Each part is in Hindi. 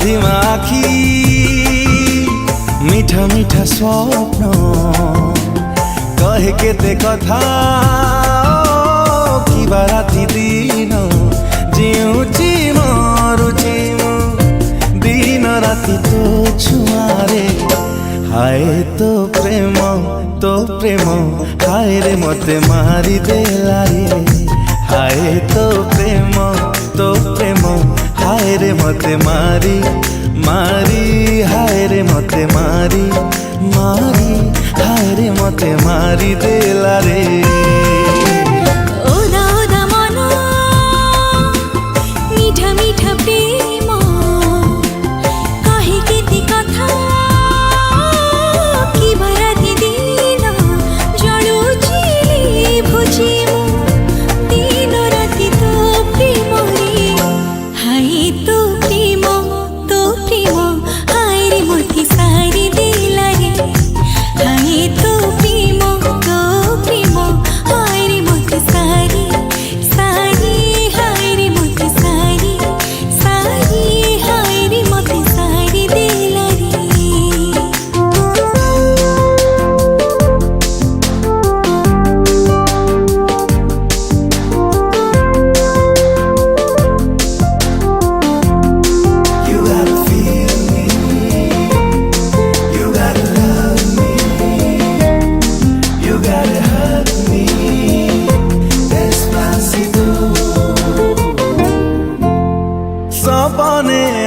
धिमा आखि मीठा मीठा स्वप्न कहे केते कथा किबा राति दिन जिउची मरुची दिन राति तो छुआरे हाय तो प्रेम हाय रे मते मारी देला रे हाय तो प्रेम हाय रे मते मारी हाय रे मते मारी हाय रे मते मारी देला रे।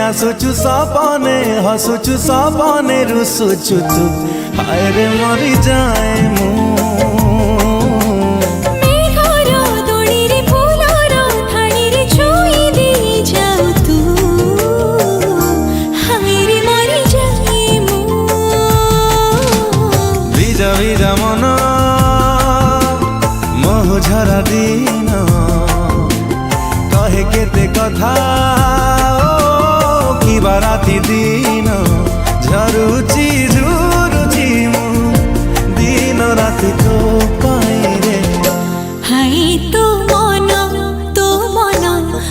हसुचु सपने हसुचु सपने रुसुचु तू हाय रे मरी जाए मु भिजा भिजा मन मोह झरा दिन कहे केते कथा किबा राति दिन झरुची झुरुची दिन राति तो पाए रे हाय तो मन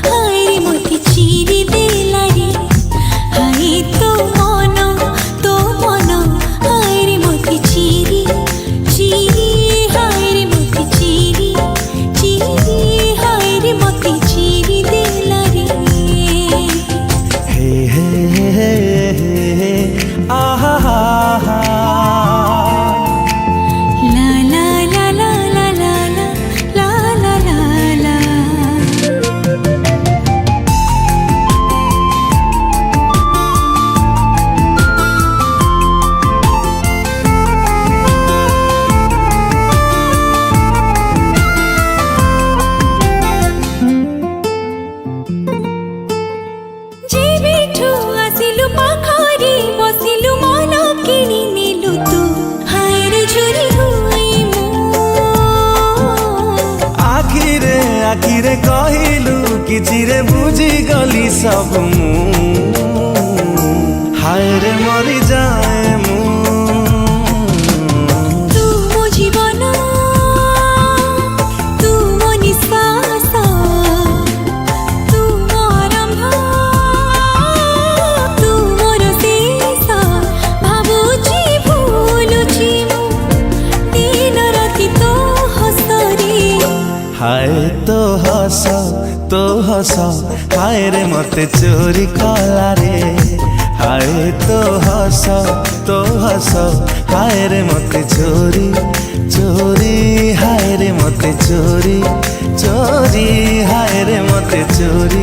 हाय रे मते चिरी देला रे हाय तो मन हाय रे मते चिरी हाय रे मते चिरी हाय रे मते चिरी देला रे। आखिरे कहिलु किछिरे बुझी गली सब हाय रे मरी जाए मु तू मो जीवन तू मो निश्वास तू मो आरंभ तू मोर शेष भाबुची भूलुची मु दिन राति तो हसरे हाय तो हस हाय रे मते चोरी कला रे हाय तो हस हाय रे मते चोरी हाय रे मते चोरी हाय रे मते चोरी।